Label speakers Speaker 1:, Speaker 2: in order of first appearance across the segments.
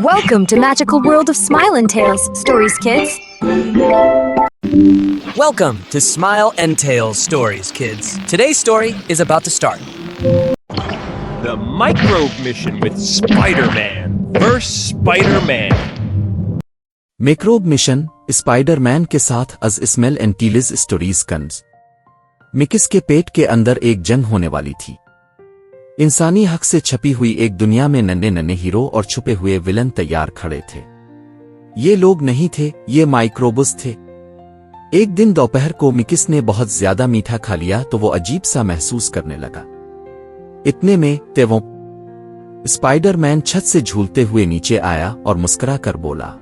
Speaker 1: Welcome to Magical World of Smile and Tales Stories, kids.
Speaker 2: Welcome to Smile and Tales Stories, kids. Today's story is about to start.
Speaker 3: The Microbe Mission with Spider-Man vs. Spider-Man.
Speaker 4: Microbe mission Spiderman के साथ अज smell and टीलिज stories cons. मिकिस के पेट के अंदर एक जंग होने वाली थी। इंसानी हक से छपी हुई एक दुनिया में नन्हे नन्हे हीरो और छुपे हुए विलन तैयार खड़े थे। ये लोग नहीं थे, ये माइक्रोबस थे। एक दिन दोपहर को मिकिस ने बहुत ज्यादा मीठा खा लिया तो वो अजीब सा महसूस करने लगा। इतने में वो स्पाइडरमैन छत से झूलते हुए नीचे आया और मुस्कुरा कर बोला,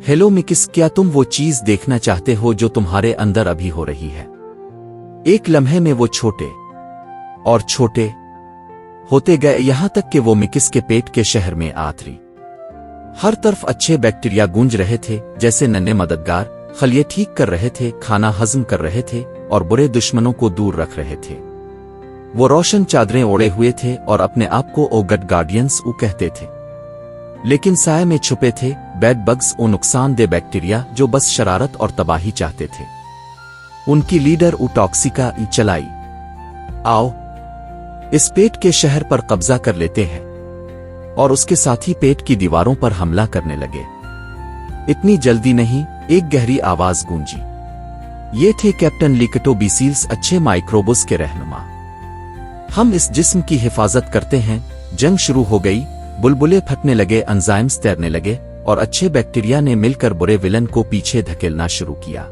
Speaker 4: हेलो मिकिस, क्या तुम वो चीज देखना चाहते हो जो तुम्हारे अंदर अभी हो रही है? एक लम्हे में वो छोटे और छोटे होते गए, यहां तक कि वो मिकिस के पेट के शहर में आतरी। हर तरफ अच्छे बैक्टीरिया गूंज रहे थे, जैसे नन्हे मददगार खलिए ठीक कर रहे थे, खाना हजम कर रहे थे और बुरे दुश्मनों को दूर रख रहे थे। वो रोशन चादरें ओढ़े हुए थे और अपने आप को ओ गड गार्डियंस कहते थे, लेकिन साए में छुपे थे बैड बग्स, ओ नुकसानदेह बैक्टीरिया जो बस शरारत और तबाही चाहते थे। उनकी लीडर टॉक्सिका चलाई, आओ इस पेट के शहर पर कब्जा कर लेते हैं, और उसके साथ ही पेट की दीवारों पर हमला करने लगे। इतनी जल्दी नहीं, एक गहरी आवाज गूंजी। ये थे कैप्टन लिकटो बीसील्स, अच्छे माइक्रोबस के रहनुमा। हम इस जिस्म की हिफाजत करते हैं। जंग शुरू हो गई, बुलबुले फटने लगे, एंजाइम्स तैरने लगे और अच्छे बैक्टीरिया ने मिलकर बुरे विलन को पीछे धकेलना शुरू किया।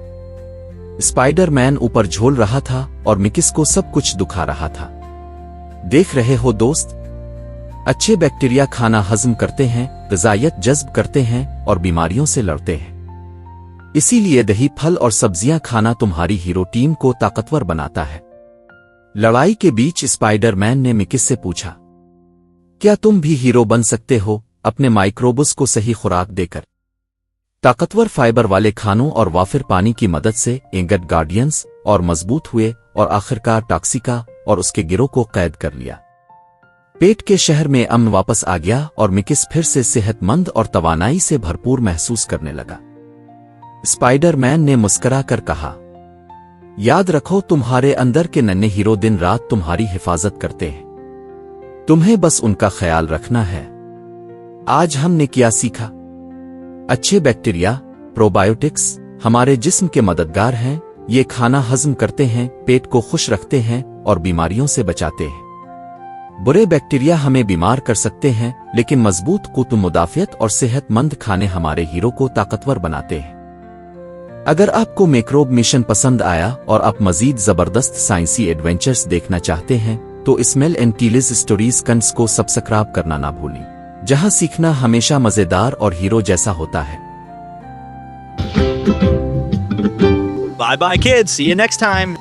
Speaker 4: स्पाइडरमैन ऊपर झोल रहा था और मिकिस को सब कुछ दुखा रहा था। देख रहे हो दोस्त, अच्छे बैक्टीरिया खाना हजम करते हैं, ग़िज़ायत जज्ब करते हैं और बीमारियों से लड़ते हैं। इसीलिए दही, फल और सब्जियां खाना तुम्हारी हीरो टीम को ताकतवर बनाता है। लड़ाई के बीच स्पाइडरमैन ने मिकिस से पूछा, क्या तुम भी हीरो बन सकते हो अपने माइक्रोबस को सही खुराक देकर? ताकतवर फाइबर वाले खानों और वाफिर पानी की मदद से एंगड गार्डियंस और मजबूत हुए और आखिरकार टॉक्सिका और उसके गिरोह को कैद कर लिया। पेट के शहर में अमन वापस आ गया और मिकिस फिर से सेहतमंद और तवानाई से भरपूर महसूस करने लगा। स्पाइडरमैन ने मुस्कुरा कर कहा, याद रखो, तुम्हारे अंदर के नन्हे हीरो दिन रात तुम्हारी हिफाजत करते हैं। तुम्हें बस उनका ख्याल रखना है। आज हमने क्या सीखा? अच्छे बैक्टीरिया, प्रोबायोटिक्स हमारे जिस्म के मददगार हैं। ये खाना हजम करते हैं, पेट को खुश रखते हैं और बीमारियों से बचाते हैं। बुरे बैक्टीरिया हमें बीमार कर सकते हैं, लेकिन मजबूत कुतुब मुदाफियत और सेहतमंद खाने हमारे हीरो को ताकतवर बनाते हैं। अगर आपको मिक्रोब मिशन पसंद आया और आप मजीद जबरदस्त साइंसी एडवेंचर्स देखना चाहते हैं तो स्मेल एंड टीलिज स्टोरीज कन्स को सब्सक्राइब करना ना भूलें, जहां सीखना हमेशा मजेदार और हीरो जैसा होता है।
Speaker 3: Bye bye, kids. See you next time.